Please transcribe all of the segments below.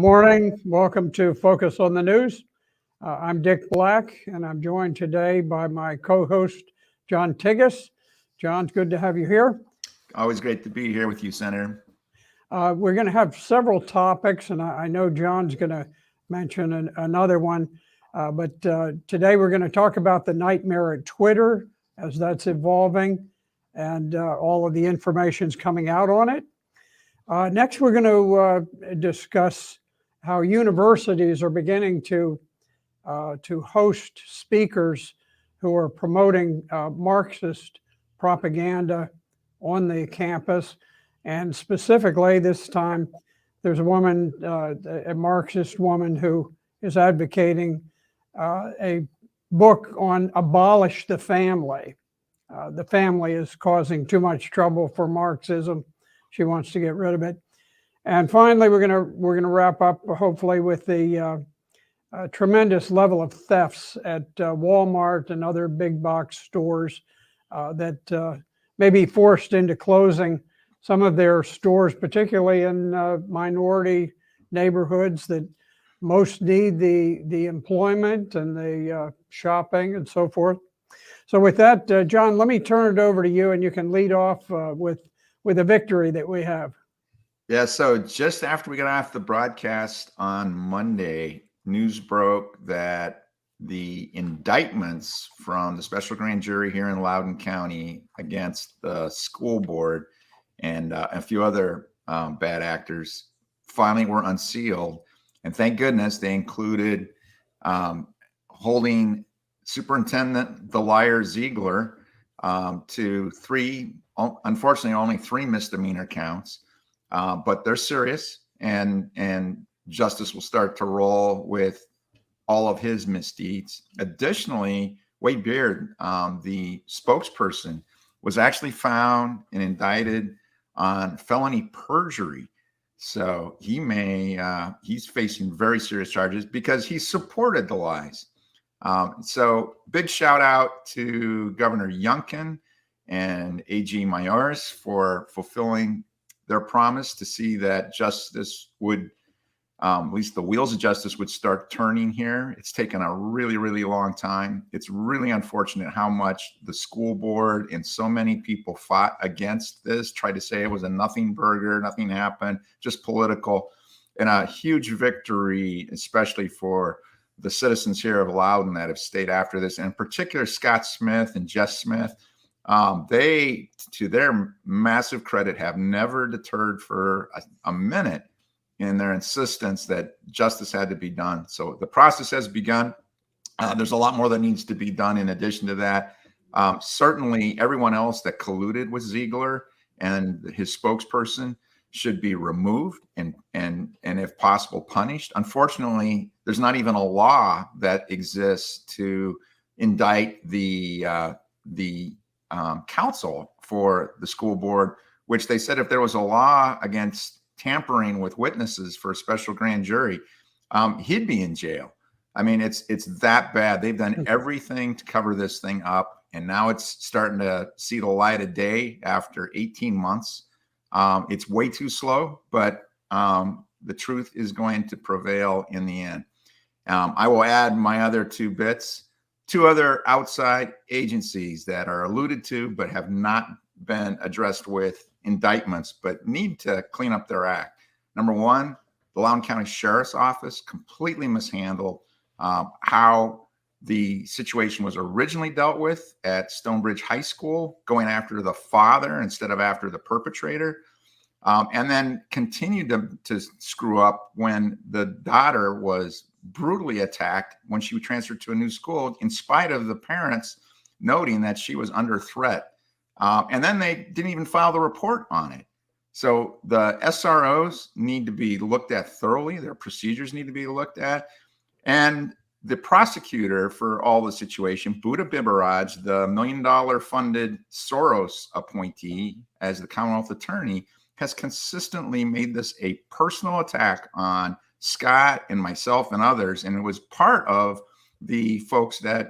Morning. Welcome to Focus on the News. I'm Dick Black, and I'm joined today by my co-host, John Tigas. John, it's good to have you here. Always great to be here with you, Senator. We're going to have several topics, and I know John's going to mention another one. But today we're going to talk about the nightmare at Twitter as that's evolving and all of the information's coming out on it. Next, we're going to discuss how universities are beginning to host speakers who are promoting Marxist propaganda on the campus. And specifically, this time, there's a woman, a Marxist woman, who is advocating a book on abolish the family. The family is causing too much trouble for Marxism. She wants to get rid of it. And finally, we're gonna wrap up hopefully with the tremendous level of thefts at Walmart and other big box stores that may be forced into closing some of their stores, particularly in minority neighborhoods that most need the employment and the shopping and so forth. So with that, John, let me turn it over to you, and you can lead off with a victory that we have. Yeah, so just after we got off the broadcast on Monday, news broke that the indictments from the special grand jury here in Loudoun County against the school board and a few other bad actors finally were unsealed. And thank goodness they included holding Superintendent the Liar Ziegler to three, unfortunately, only 3 misdemeanor counts. But they're serious, and justice will start to roll with all of his misdeeds. Additionally, Wade Beard, the spokesperson, was actually found and indicted on felony perjury. So he's facing very serious charges because he supported the lies. So big shout out to Governor Youngkin and AG Mayorkas for fulfilling their promise to see that justice would, at least the wheels of justice would start turning here. It's taken a really, really long time. It's really unfortunate how much the school board and so many people fought against this, tried to say it was a nothing burger, nothing happened, just political, and a huge victory, especially for the citizens here of Loudoun that have stayed after this, and in particular, Scott Smith and Jess Smith. They, to their massive credit, have never deterred for a minute in their insistence that justice had to be done. So the process has begun. There's a lot more that needs to be done in addition to that. Certainly, everyone else that colluded with Ziegler and his spokesperson should be removed and if possible punished. Unfortunately, there's not even a law that exists to indict the counsel for the school board, which they said if there was a law against tampering with witnesses for a special grand jury, he'd be in jail. I mean, it's that bad. They've done everything to cover this thing up, and now it's starting to see the light of day after 18 months. It's way too slow, but the truth is going to prevail in the end. I will add my other 2 bits. 2 other outside agencies that are alluded to but have not been addressed with indictments but need to clean up their act. Number 1, the Loudoun County Sheriff's Office completely mishandled how the situation was originally dealt with at Stonebridge High School, going after the father instead of after the perpetrator, and then continued to screw up when the daughter was brutally attacked when she was transferred to a new school, in spite of the parents noting that she was under threat. And then they didn't even file the report on it. So the SROs need to be looked at thoroughly. Their procedures need to be looked at. And the prosecutor for all the situation, Buddha Bibaraj, the $1 million funded Soros appointee as the Commonwealth attorney, has consistently made this a personal attack on Scott and myself and others. And it was part of the folks that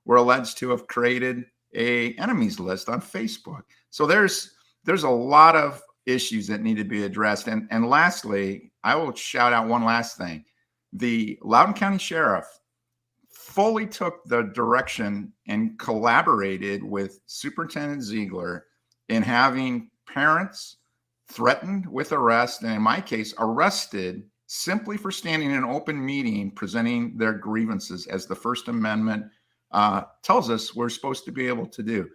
were alleged to have created a enemies list on Facebook. So there's a lot of issues that need to be addressed. And lastly, I will shout out one last thing. The Loudoun County Sheriff fully took the direction and collaborated with Superintendent Ziegler in having parents threatened with arrest, and in my case, arrested simply for standing in an open meeting presenting their grievances, as the First Amendment tells us we're supposed to be able to do.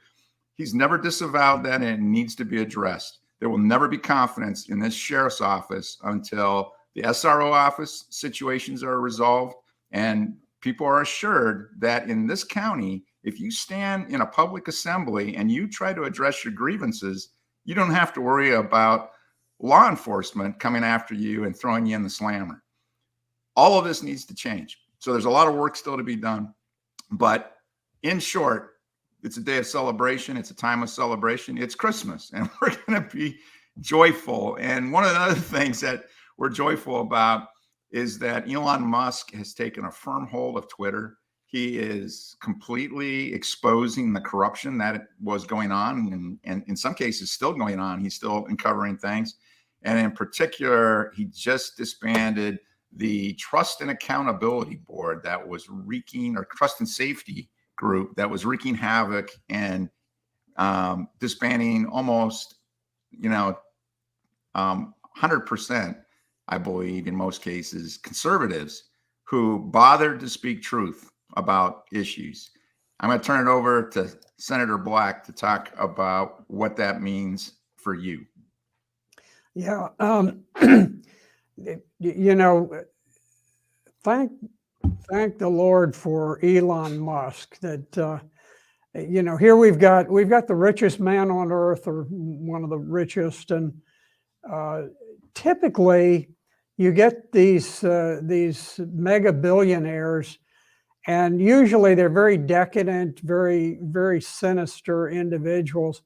He's never disavowed that, and it needs to be addressed. There will never be confidence in this sheriff's office until the SRO office situations are resolved and people are assured that in this county, if you stand in a public assembly and you try to address your grievances, you don't have to worry about law enforcement coming after you and throwing you in the slammer. All of this needs to change. So there's a lot of work still to be done. But in short, it's a day of celebration. It's a time of celebration. It's Christmas, and we're going to be joyful. And one of the other things that we're joyful about is that Elon Musk has taken a firm hold of Twitter. He is completely exposing the corruption that was going on, and in some cases still going on. He's still uncovering things. And in particular, he just disbanded the Trust and Accountability Board that was wreaking, or Trust and Safety Group that was wreaking havoc and disbanding almost, 100%, I believe, in most cases, conservatives who bothered to speak truth about issues. I'm going to turn it over to Senator Black to talk about what that means for you. Yeah. Thank the Lord for Elon Musk that, here we've got the richest man on earth, or one of the richest. And typically you get these mega billionaires, and usually they're very decadent, very, very sinister individuals.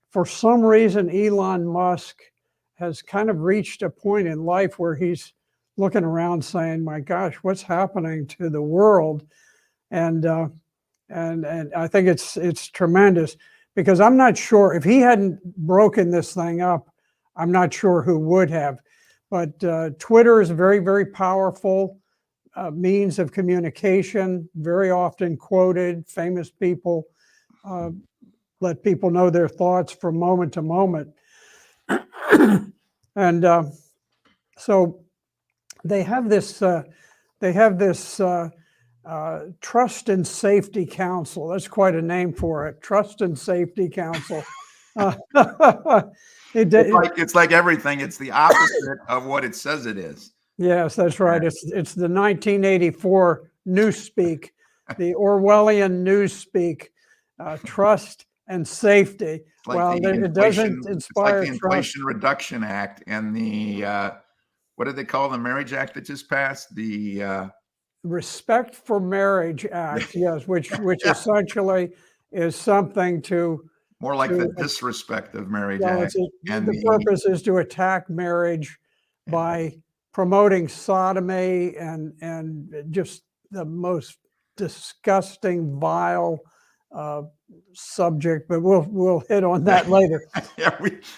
For some reason, Elon Musk has kind of reached a point in life where he's looking around saying, my gosh, what's happening to the world? And I think it's tremendous, because I'm not sure if he hadn't broken this thing up, I'm not sure who would have. But Twitter is a very, very powerful means of communication, very often quoted. Famous people let people know their thoughts from moment to moment. And so they have this Trust and Safety Council. That's quite a name for it. Trust and Safety Council. It's like everything. It's the opposite of what it says it is. Yes, that's right. It's the 1984 newspeak, the Orwellian newspeak, trust and safety. Like it doesn't inspire it's like the Inflation Reduction Act and the what did they call the Marriage Act that just passed? The Respect for Marriage Act, yes, which essentially is something to more like the Disrespect of Marriage Act. The purpose is to attack marriage by promoting sodomy and just the most disgusting, vile subject. But we'll hit on that later. Yeah,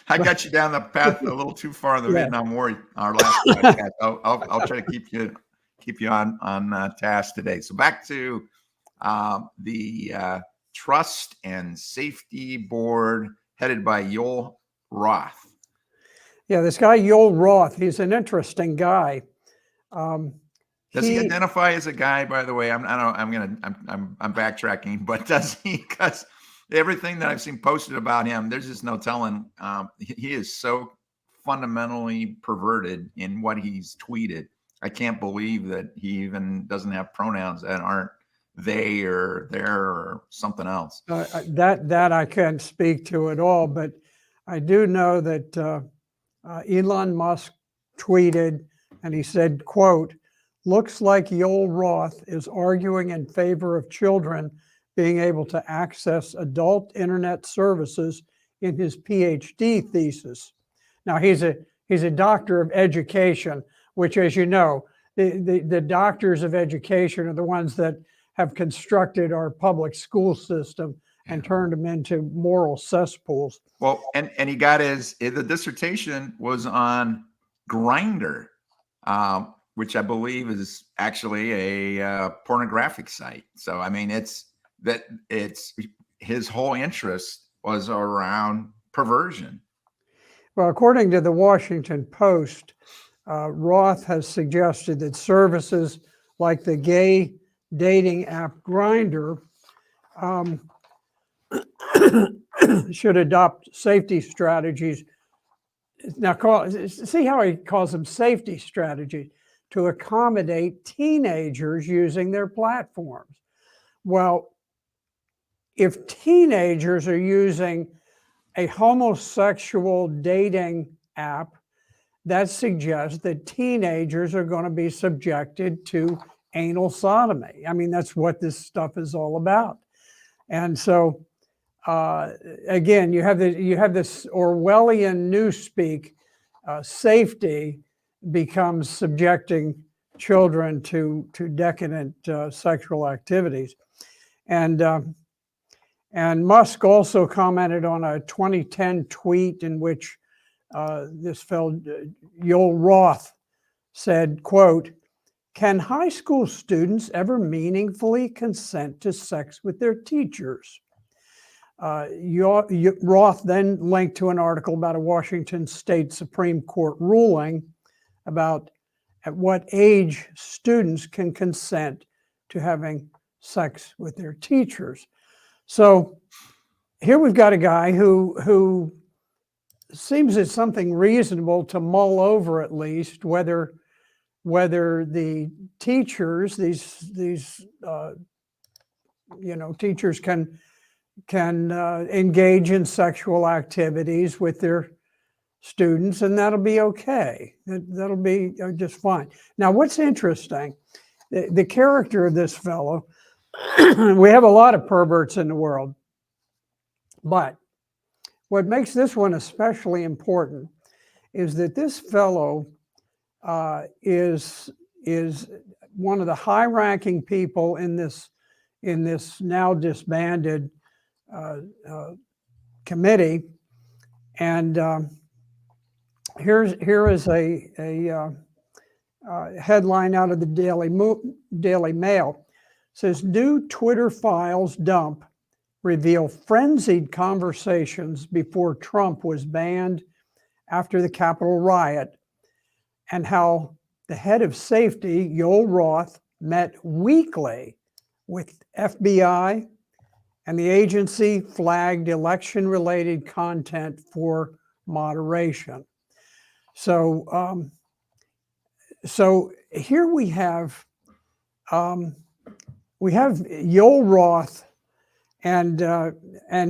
I got you down the path a little too far in the Vietnam War. Our last podcast. I'll try to keep you on task today. So back to the Trust and Safety Board headed by Joel Roth. Yeah, this guy Joel Roth, he's an interesting guy. Does he identify as a guy, by the way? I'm backtracking, but does he? Because everything that I've seen posted about him, there's just no telling. He is so fundamentally perverted in what he's tweeted. I can't believe that he even doesn't have pronouns that aren't they or their or something else. That I can't speak to at all, but I do know that Elon Musk tweeted, and he said, quote, "Looks like Joel Roth is arguing in favor of children being able to access adult internet services in his PhD thesis." Now he's a doctor of education, which, as you know, the doctors of education are the ones that have constructed our public school system and turned them into moral cesspools. Well, and he got the dissertation was on Grindr, which I believe is actually a pornographic site. So I mean, it's his whole interest was around perversion. Well, according to the Washington Post, Roth has suggested that services like the gay dating app Grindr should adopt safety strategies. Now, see how he calls them safety strategies to accommodate teenagers using their platforms. Well, if teenagers are using a homosexual dating app, that suggests that teenagers are going to be subjected to anal sodomy. I mean, that's what this stuff is all about. And so, again, you have this Orwellian newspeak. Safety becomes subjecting children to decadent sexual activities, and Musk also commented on a 2010 tweet in which this fellow Joel Roth said, quote, "Can high school students ever meaningfully consent to sex with their teachers?" Roth then linked to an article about a Washington State Supreme Court ruling about at what age students can consent to having sex with their teachers. So here we've got a guy who seems it's something reasonable to mull over, at least whether the teachers, these teachers can engage in sexual activities with their students, and that'll be okay. That'll be just fine. Now, what's interesting, the character of this fellow, we have a lot of perverts in the world, but what makes this one especially important is that this fellow is one of the high-ranking people in this now disbanded committee, and here is a headline out of the Daily Mail. It says, "New Twitter files dump reveal frenzied conversations before Trump was banned after the Capitol riot, and how the head of safety, Joel Roth, met weekly with FBI, and the agency flagged election-related content for moderation." So, so here we have Joel Roth, and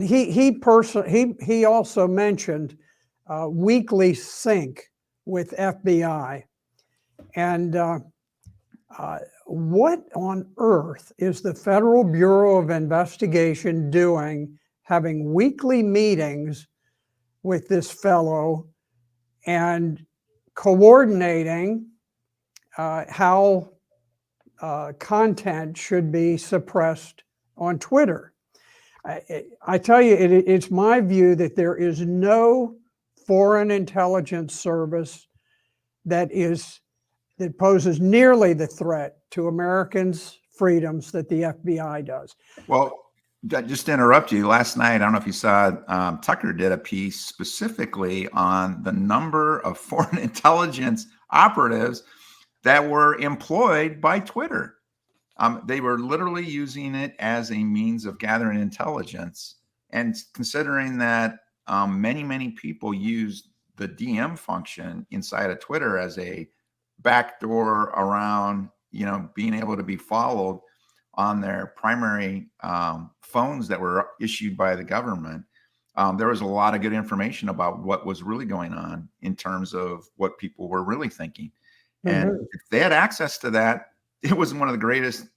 he also mentioned weekly sync with FBI, and what on earth is the Federal Bureau of Investigation doing, having weekly meetings with this fellow and coordinating how content should be suppressed on Twitter? I tell you, it's my view that there is no foreign intelligence service that poses nearly the threat to Americans' freedoms that the FBI does. Well, just to interrupt you, last night, I don't know if you saw, Tucker did a piece specifically on the number of foreign intelligence operatives that were employed by Twitter. They were literally using it as a means of gathering intelligence. And considering that many people use the DM function inside of Twitter as a backdoor around, being able to be followed on their primary phones that were issued by the government, there was a lot of good information about what was really going on in terms of what people were really thinking. And if they had access to that, it was one of the greatest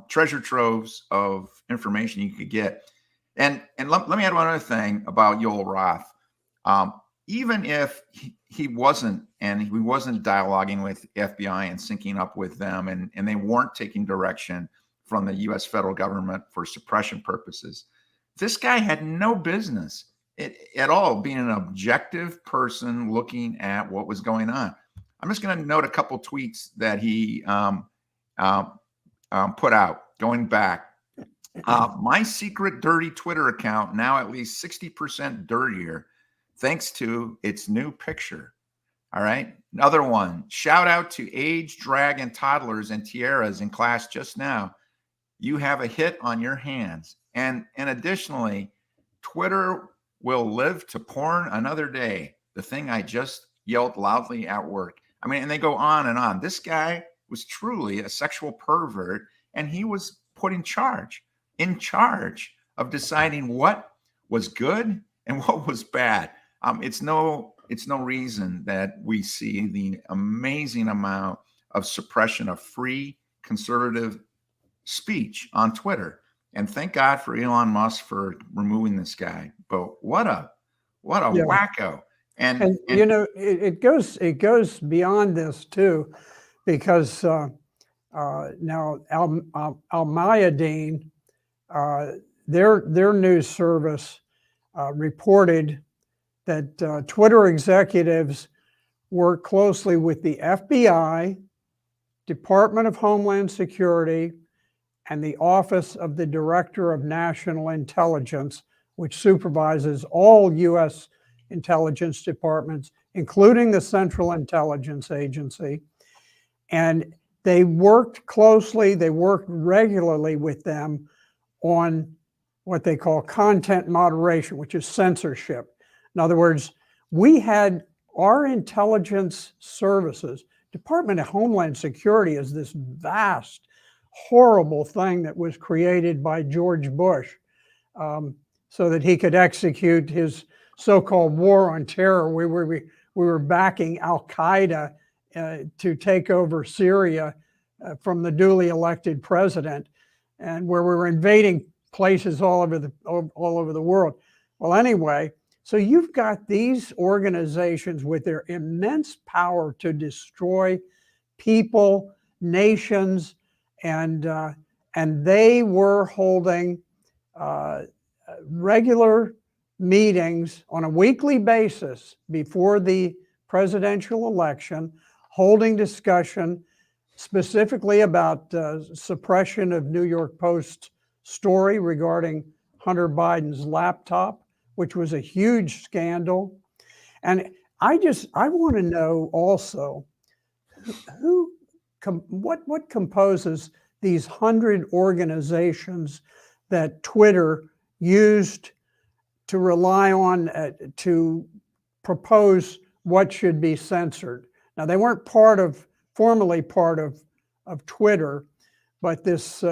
treasure troves of information you could get. And let me add one other thing about Joel Roth. Even if he wasn't dialoguing with FBI and syncing up with them, and they weren't taking direction from the U.S. federal government for suppression purposes, This guy had no business at all being an objective person looking at what was going on. I'm just going to note a couple tweets that he put out going back. My secret dirty Twitter account now at least 60% dirtier thanks to its new picture. All right. Another one. Shout out to age, drag, and toddlers and tiaras in class just now. You have a hit on your hands. And additionally, Twitter will live to porn another day. The thing I just yelled loudly at work. I mean, and they go on and on. This guy was truly a sexual pervert, and he was put in charge of deciding what was good and what was bad. It's no reason that we see the amazing amount of suppression of free conservative speech on Twitter. And thank God for Elon Musk for removing this guy. But what a wacko. And you know, it goes beyond this too, because now Al Mayadeen, their news service reported that Twitter executives work closely with the FBI, Department of Homeland Security, and the Office of the Director of National Intelligence, which supervises all U.S. intelligence departments, including the Central Intelligence Agency. And they worked closely, they worked regularly with them on what they call content moderation, which is censorship. In other words, we had our intelligence services, Department of Homeland Security is this vast, horrible thing that was created by George Bush so that he could execute his so-called war on terror. We were backing Al-Qaeda to take over Syria from the duly elected president, and where we were invading places all over the world. Well, anyway, so you've got these organizations with their immense power to destroy people, nations, and they were holding regular meetings on a weekly basis before the presidential election, holding discussion specifically about suppression of New York Post story regarding Hunter Biden's laptop, which was a huge scandal. And I want to know also what composes these 100 organizations that Twitter used to rely on to propose what should be censored. Now, they weren't formally part of Twitter, but this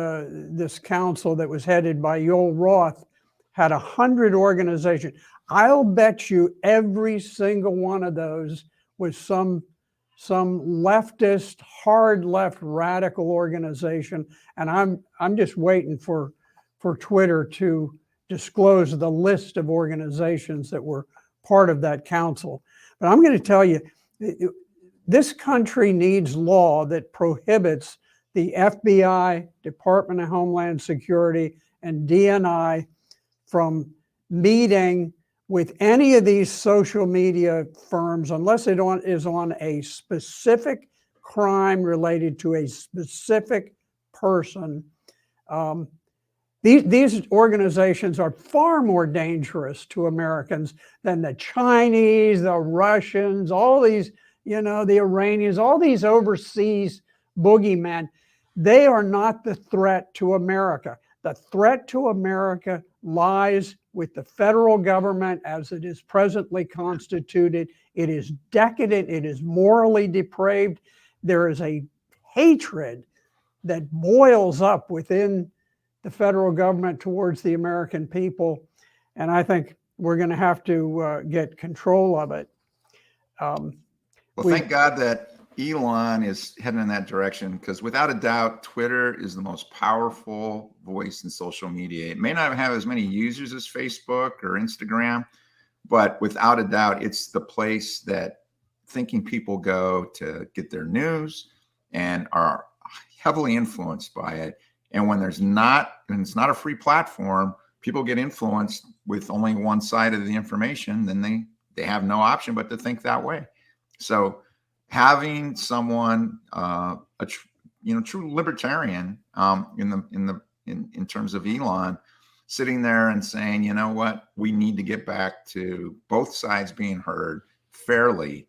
council that was headed by Yoel Roth had 100 organizations. I'll bet you every single one of those was some leftist, hard left radical organization. And I'm just waiting for Twitter to disclose the list of organizations that were part of that council. But I'm going to tell you, this country needs law that prohibits the FBI, Department of Homeland Security, and DNI from meeting with any of these social media firms unless it is on a specific crime related to a specific person. These organizations are far more dangerous to Americans than the Chinese, the Russians, all these, the Iranians, all these overseas boogeymen. They are not the threat to America. The threat to America lies with the federal government as it is presently constituted. It is decadent. It is morally depraved. There is a hatred that boils up within the federal government towards the American people. And I think we're going to have to get control of it. Well, thank God that Elon is heading in that direction, because without a doubt, Twitter is the most powerful voice in social media. It may not have as many users as Facebook or Instagram, but without a doubt, it's the place that thinking people go to get their news and are heavily influenced by it. And when it's not a free platform, people get influenced with only one side of the information, then they have no option but to think that way. So having someone, true libertarian, in terms of Elon, sitting there and saying, you know what, we need to get back to both sides being heard fairly.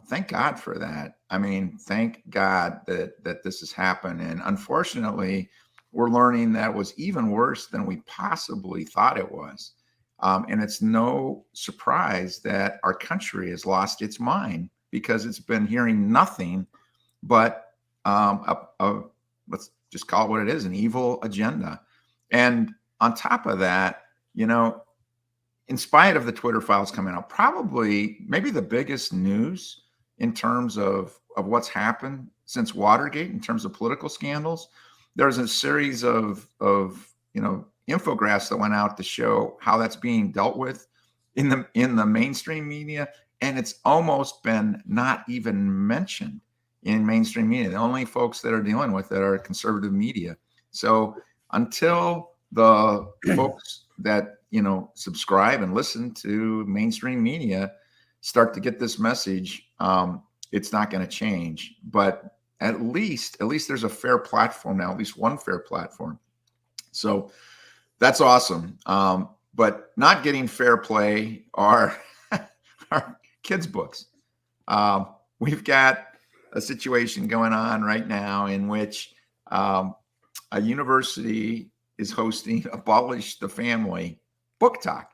Thank God for that. I mean, thank God that this has happened. And unfortunately, we're learning that it was even worse than we possibly thought it was. And it's no surprise that our country has lost its mind because it's been hearing nothing but let's just call it what it is, an evil agenda. And on top of that, in spite of the Twitter files coming out, probably maybe the biggest news in terms of what's happened since Watergate, in terms of political scandals, there's a series of infographics that went out to show how that's being dealt with in the mainstream media, and it's almost been not even mentioned in mainstream media. The only folks that are dealing with it are conservative media. So until the folks that subscribe and listen to mainstream media start to get this message, it's not going to change. But at least there's a fair platform now, at least one fair platform. So that's awesome. But not getting fair play are kids' books. We've got a situation going on right now in which a university is hosting Abolish the Family book talk.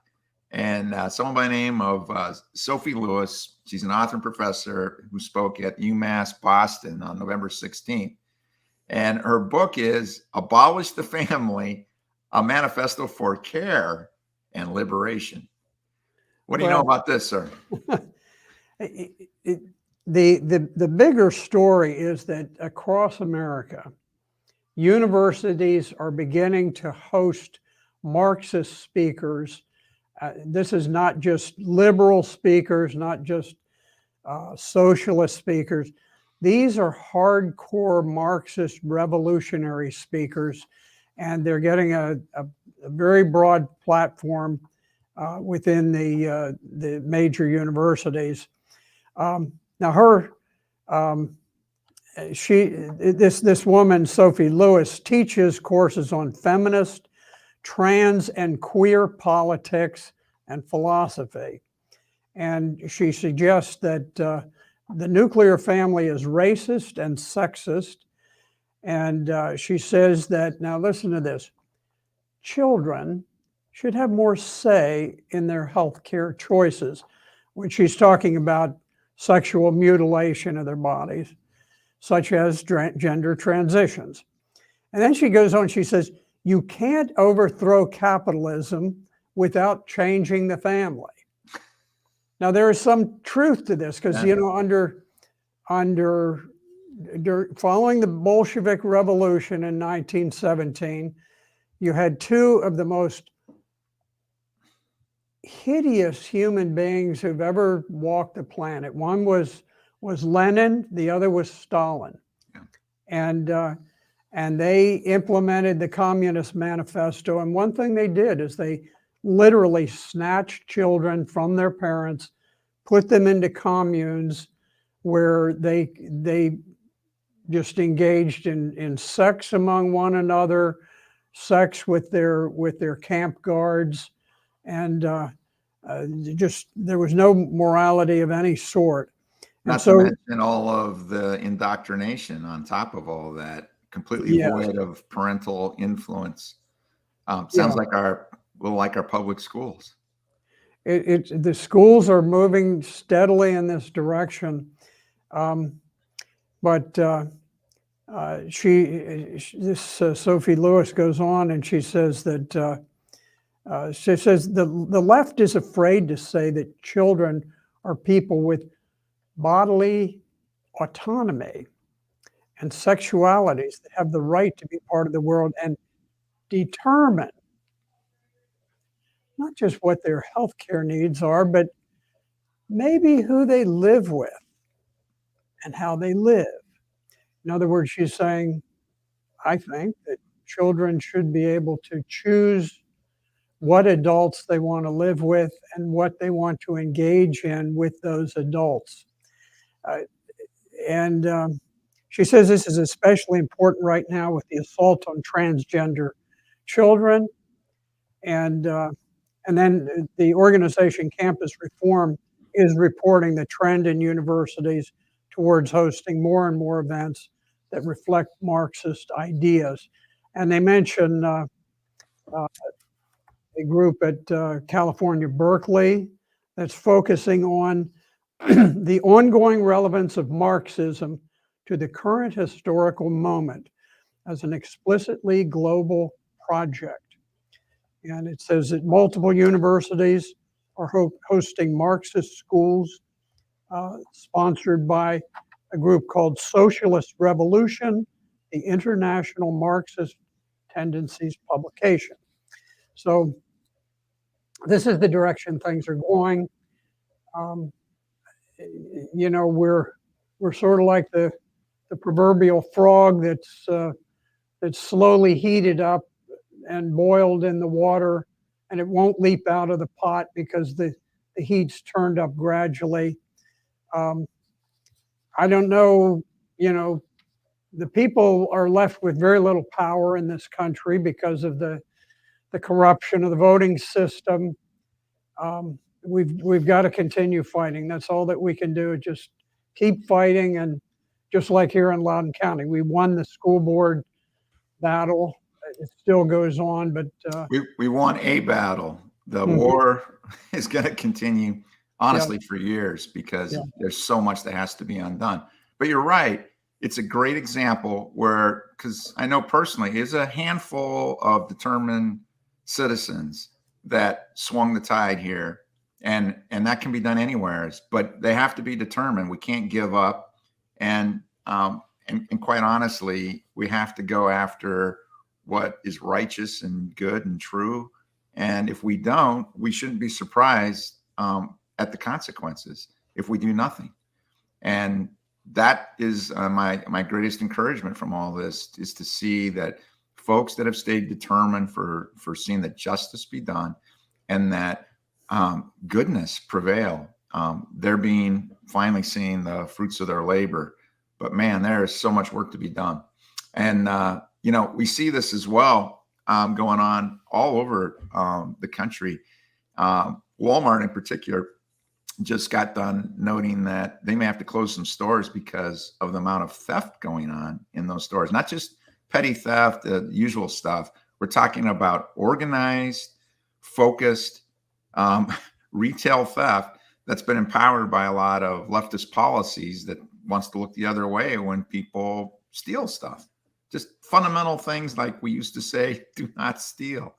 And someone by the name of Sophie Lewis, she's an author and professor who spoke at UMass Boston on November 16th. And her book is Abolish the Family, a manifesto for care and liberation. What do you know about this, sir? The bigger story is that across America, universities are beginning to host Marxist speakers. This is not just liberal speakers, not just socialist speakers. These are hardcore Marxist revolutionary speakers, and they're getting a very broad platform within the major universities. Now, this woman, Sophie Lewis, teaches courses on feminist, trans, and queer politics and philosophy. And she suggests that the nuclear family is racist and sexist. And she says that, now listen to this, children should have more say in their healthcare choices when she's talking about sexual mutilation of their bodies, such as gender transitions. And then she goes on, she says, you can't overthrow capitalism without changing the family. Now, there is some truth to this because, following the Bolshevik Revolution in 1917, you had two of the most hideous human beings who've ever walked the planet. One was Lenin, the other was Stalin. Yeah. And they implemented the Communist Manifesto. And one thing they did is they literally snatched children from their parents, put them into communes where they just engaged in sex among one another, sex with their camp guards, and there was no morality of any sort. Not to mention all of the indoctrination on top of all that, completely void of parental influence. Sounds like our public schools. The schools are moving steadily in this direction, but Sophie Lewis goes on and she says that the left is afraid to say that children are people with bodily autonomy and sexualities that have the right to be part of the world and determine not just what their healthcare needs are, but maybe who they live with and how they live. In other words, she's saying, I think that children should be able to choose what adults they want to live with and what they want to engage in with those adults. Uh, and she says this is especially important right now with the assault on transgender children. And then the organization Campus Reform is reporting the trend in universities towards hosting more and more events that reflect Marxist ideas. And they mention a group at California, Berkeley, that's focusing on the ongoing relevance of Marxism to the current historical moment as an explicitly global project. And it says that multiple universities are hosting Marxist schools sponsored by a group called Socialist Revolution, the International Marxist Tendencies Publication. So this is the direction things are going. You know, we're sort of like the proverbial frog that's slowly heated up and boiled in the water, and it won't leap out of the pot because the heat's turned up gradually. I don't know, you know, the people are left with very little power in this country because of the corruption of the voting system. We've got to continue fighting. That's all that we can do. Just keep fighting. And just like here in Loudoun County, we won the school board battle. It still goes on, but we won a battle. The Mhm. war is going to continue, honestly, Yeah. for years because Yeah. there's so much that has to be undone. But you're right. It's a great example where, because I know personally, is a handful of determined citizens that swung the tide here, and that can be done anywhere. But they have to be determined. We can't give up, and quite honestly, we have to go after what is righteous and good and true. And if we don't, we shouldn't be surprised at the consequences if we do nothing. And that is my greatest encouragement from all this, is to see that folks that have stayed determined for seeing that justice be done and that goodness prevail. They're being finally seeing the fruits of their labor. But man, there is so much work to be done. And you know, we see this as well going on all over the country. Walmart in particular just got done noting that they may have to close some stores because of the amount of theft going on in those stores. Not just petty theft, the usual stuff. We're talking about organized, focused retail theft that's been empowered by a lot of leftist policies that wants to look the other way when people steal stuff. Just fundamental things like we used to say, do not steal.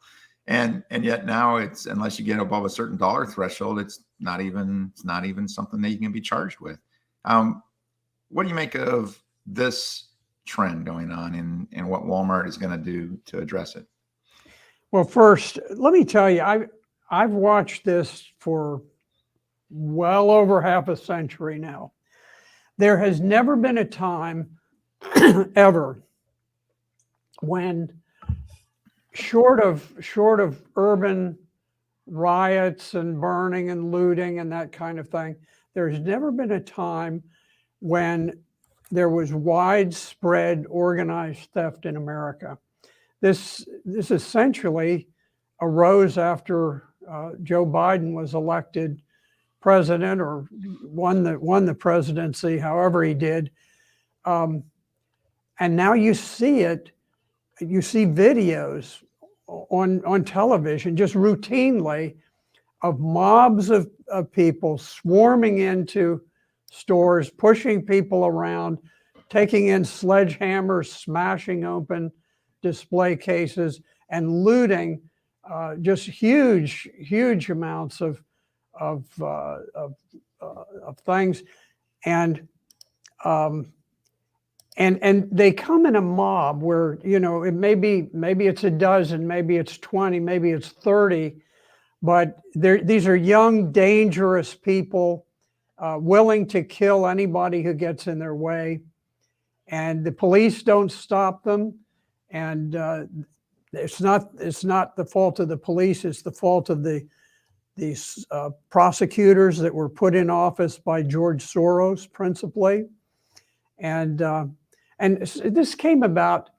And yet now it's, unless you get above a certain dollar threshold, it's not even something that you can be charged with. What do you make of this trend going on and what Walmart is going to do to address it? Well, first, let me tell you, I've watched this for well over half a century now. There has never been a time ever when short of urban riots and burning and looting and that kind of thing, there's never been a time when there was widespread organized theft in America. This essentially arose after Joe Biden was elected president, or won the presidency, however he did. And now you see it. You see videos on television just routinely of mobs of people swarming into stores, pushing people around, taking in sledgehammers, smashing open display cases, and looting just huge amounts of things. And they come in a mob where, you know, it maybe it's a dozen, maybe it's 20, maybe it's 30, but these are young, dangerous people willing to kill anybody who gets in their way. And the police don't stop them. And it's not the fault of the police. It's the fault of these prosecutors that were put in office by George Soros principally. And this came about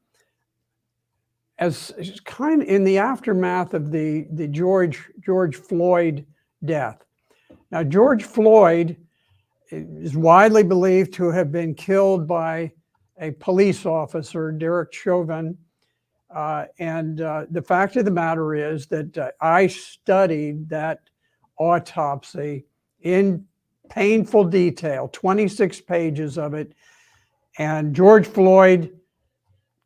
as kind of in the aftermath of the George Floyd death. Now, George Floyd is widely believed to have been killed by a police officer, Derek Chauvin. The fact of the matter is that I studied that autopsy in painful detail, 26 pages of it. And George Floyd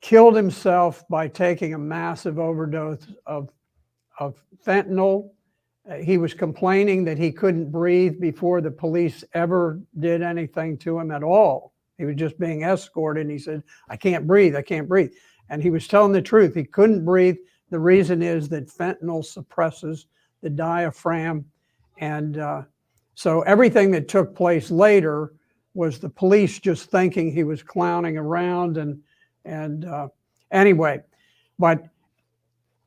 killed himself by taking a massive overdose of fentanyl. He was complaining that he couldn't breathe before the police ever did anything to him at all. He was just being escorted, and he said, I can't breathe, I can't breathe. And he was telling the truth. He couldn't breathe. The reason is that fentanyl suppresses the diaphragm. And so everything that took place later was the police just thinking he was clowning around. Anyway, but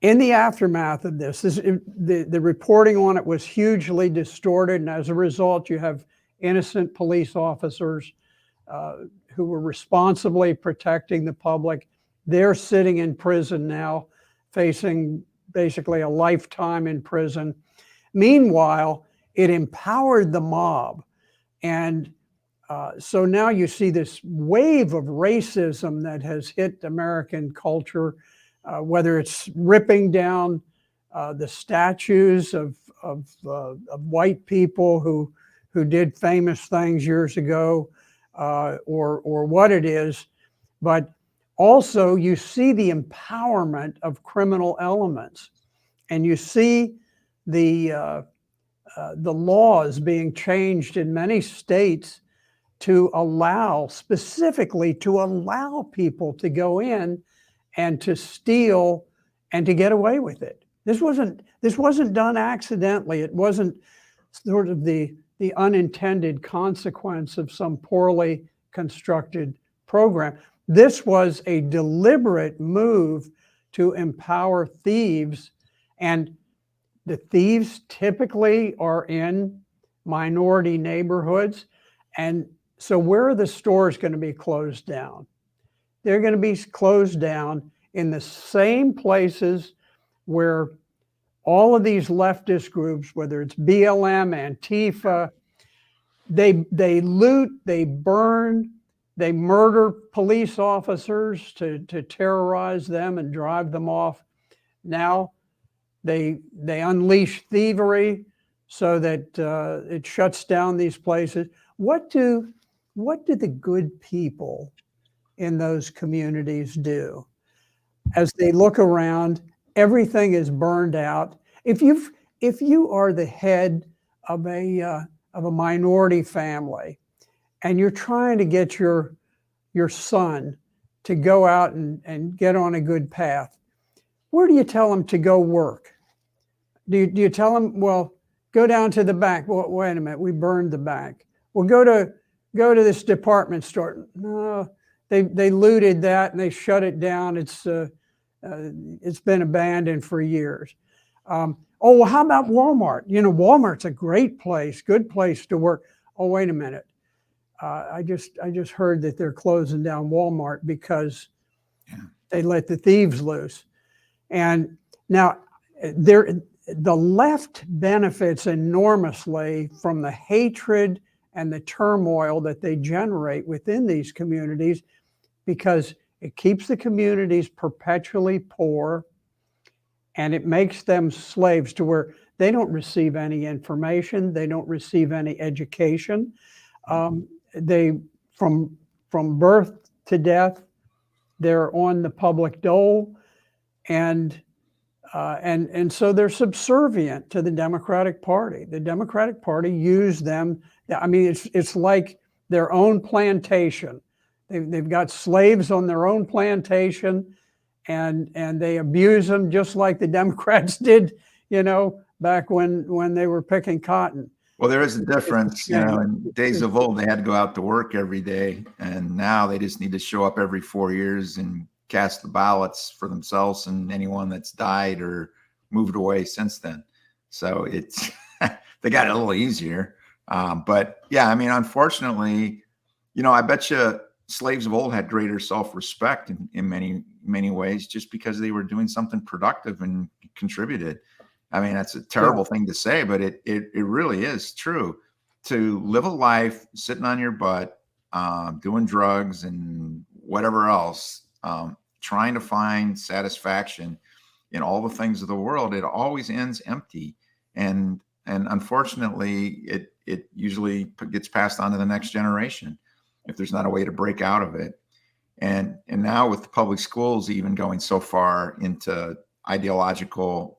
in the aftermath of the reporting on it was hugely distorted. And as a result, you have innocent police officers who were responsibly protecting the public. They're sitting in prison now, facing basically a lifetime in prison. Meanwhile, it empowered the mob. And so now you see this wave of racism that has hit American culture, whether it's ripping down the statues of white people who did famous things years ago, or what it is. But also you see the empowerment of criminal elements, and you see the laws being changed in many states to allow, specifically to allow people to go in and to steal and to get away with it. This wasn't done accidentally. It wasn't sort of the unintended consequence of some poorly constructed program. This was a deliberate move to empower thieves, and the thieves typically are in minority neighborhoods. And so where are the stores going to be closed down? They're going to be closed down in the same places where all of these leftist groups, whether it's BLM, Antifa, they loot, they burn, they murder police officers to terrorize them and drive them off. Now they unleash thievery so that it shuts down these places. What do the good people in those communities do? As they look around, everything is burned out. If you are the head of a minority family, and you're trying to get your son to go out and get on a good path, where do you tell him to go work? Do you tell him, well, go down to the bank? Well, wait a minute, we burned the bank. Well, go to this department store. No, they looted that and they shut it down. It's been abandoned for years. Oh, well, how about Walmart? You know, Walmart's a great place, good place to work. Oh, wait a minute. I just heard that they're closing down Walmart because they let the thieves loose. And now the left benefits enormously from the hatred and the turmoil that they generate within these communities, because it keeps the communities perpetually poor, and it makes them slaves to where they don't receive any information, they don't receive any education. They from birth to death, they're on the public dole, and so they're subservient to the Democratic Party. The Democratic Party used them. I mean, it's like their own plantation. They've got slaves on their own plantation, and they abuse them just like the Democrats did, you know, back when they were picking cotton. Well, there is a difference, you know, in days of old, they had to go out to work every day, and now they just need to show up every 4 years and cast the ballots for themselves and anyone that's died or moved away since then. So it's they got it a little easier. But yeah, I mean, unfortunately, I bet you slaves of old had greater self-respect in many ways, just because they were doing something productive and contributed. I mean, that's a terrible thing to say, but it really is true. To live a life sitting on your butt, doing drugs and whatever else, trying to find satisfaction in all the things of the world, it always ends empty. And unfortunately, it usually gets passed on to the next generation if there's not a way to break out of it. And now with the public schools even going so far into ideological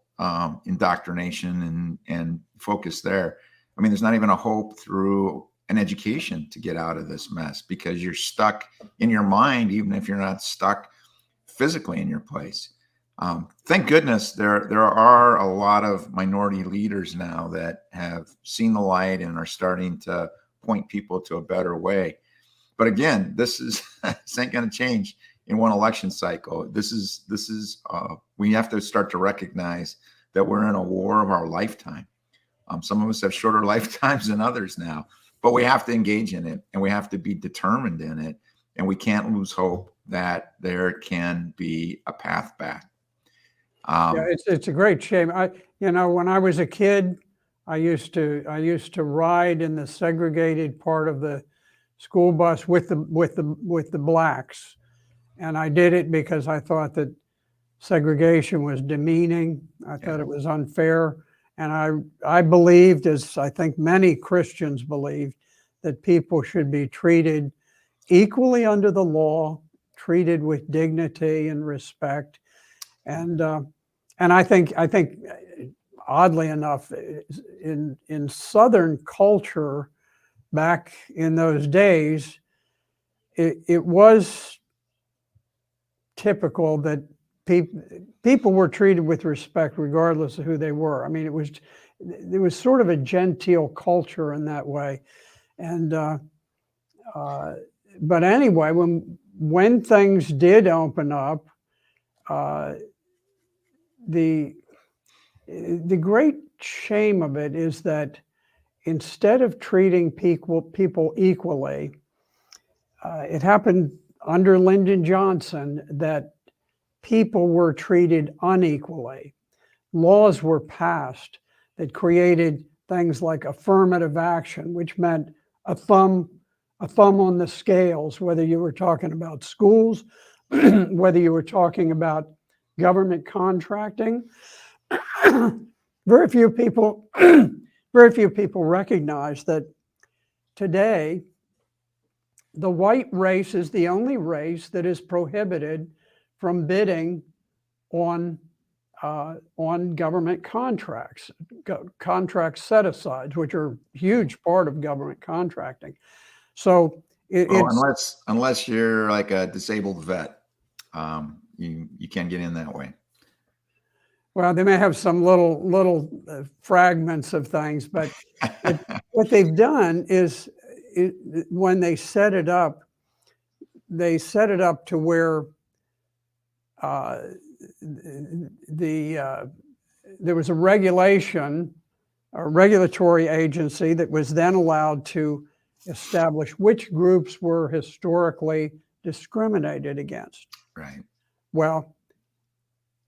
indoctrination and focus there, I mean, there's not even a hope through an education to get out of this mess, because you're stuck in your mind, even if you're not stuck physically in your place. Thank goodness there are a lot of minority leaders now that have seen the light and are starting to point people to a better way. But again, this ain't going to change in one election cycle. This is we have to start to recognize that we're in a war of our lifetime. Some of us have shorter lifetimes than others now, but we have to engage in it, and we have to be determined in it, and we can't lose hope that there can be a path back. Yeah, it's a great shame. When I was a kid, I used to ride in the segregated part of the school bus with the blacks, and I did it because I thought that segregation was demeaning. I thought it was unfair, and I believed, as I think many Christians believed, that people should be treated equally under the law, treated with dignity and respect, and I think oddly enough, in Southern culture back in those days, it was typical that people were treated with respect regardless of who they were. I mean, there was sort of a genteel culture in that way, and but anyway, when things did open up, the great shame of it is that instead of treating people equally, it happened under Lyndon Johnson that people were treated unequally. Laws were passed that created things like affirmative action, which meant a thumb on the scales, whether you were talking about schools, whether you were talking about government contracting. Very few people recognize that today the white race is the only race that is prohibited from bidding on government contracts, contract set-asides, which are a huge part of government contracting. So unless you're like a disabled vet, you can't get in that way. Well, they may have some little fragments of things, but what they've done is when they set it up to where there was a regulatory agency that was then allowed to establish which groups were historically discriminated against. Right. Well,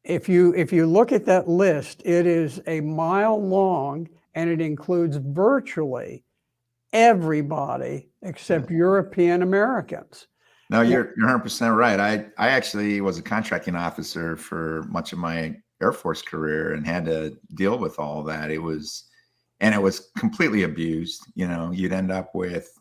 if you look at that list, it is a mile long, and it includes virtually everybody except European Americans. No, you're 100% right. I actually was a contracting officer for much of my Air Force career and had to deal with all that. It was completely abused. You'd end up with,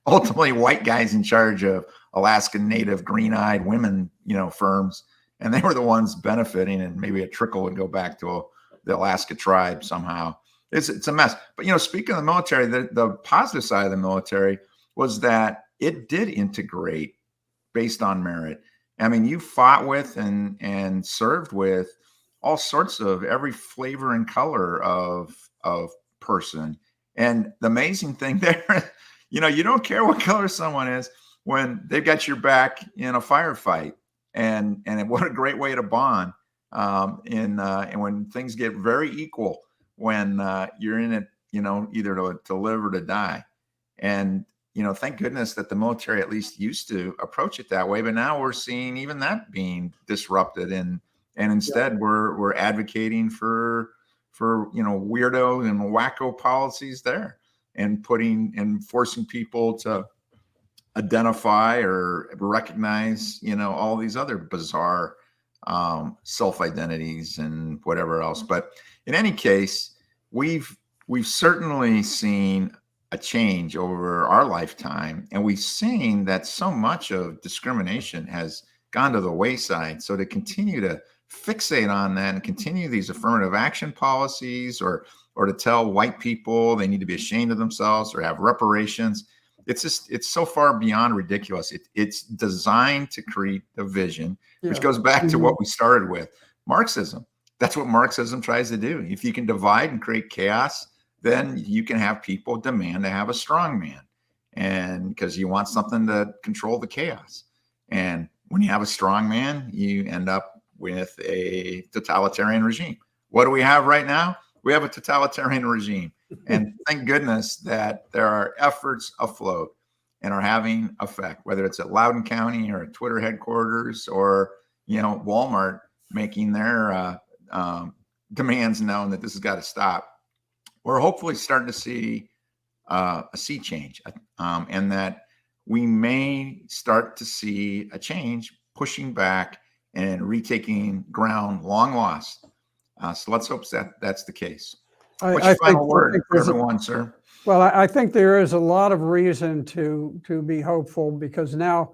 ultimately white guys in charge of Alaskan Native green-eyed women, firms, and they were the ones benefiting, and maybe a trickle would go back to the Alaska tribe somehow. It's a mess. But speaking of the military, the positive side of the military was that it did integrate based on merit. I mean, you fought with and served with all sorts of every flavor and color of person. And the amazing thing there, you don't care what color someone is when they've got your back in a firefight. what a great way to bond. And when things get very equal, when you're in it, either to live or to die. And thank goodness that the military at least used to approach it that way. But now we're seeing even that being disrupted, and instead we're advocating for weirdo and wacko policies there, and forcing people to identify or recognize all these other bizarre self-identities and whatever else. But in any case, we've certainly seen a change over our lifetime, and we've seen that so much of discrimination has gone to the wayside. So to continue to fixate on that and continue these affirmative action policies, or to tell white people they need to be ashamed of themselves or have reparations, it's so far beyond ridiculous. It's designed to create division, which goes back to what we started with, Marxism. That's what Marxism tries to do. If you can divide and create chaos, then you can have people demand to have a strong man, and because you want something to control the chaos. And when you have a strong man, you end up with a totalitarian regime. What do we have right now? We have a totalitarian regime. And thank goodness that there are efforts afloat and are having effect, whether it's at Loudoun County or at Twitter headquarters, or Walmart making their demands known that this has got to stop. We're hopefully starting to see a sea change, and that we may start to see a change pushing back and retaking ground long lost. So let's hope that that's the case. What's your final word for everyone, sir? Well, I think there is a lot of reason to be hopeful, because now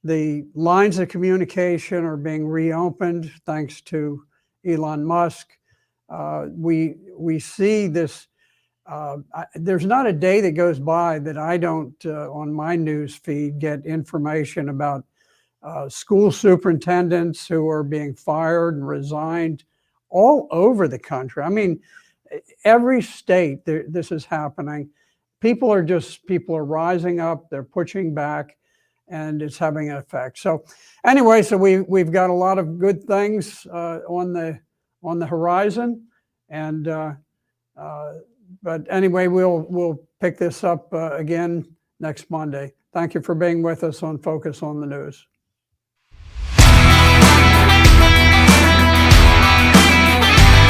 the lines of communication are being reopened thanks to Elon Musk. We see this. There's not a day that goes by that I don't, on my news feed, get information about school superintendents who are being fired and resigned all over the country. I mean, every state this is happening. People are rising up, they're pushing back, and it's having an effect. So anyway, so we've got a lot of good things on the horizon, and but anyway, we'll pick this up again next Monday. Thank you for being with us on Focus on the News.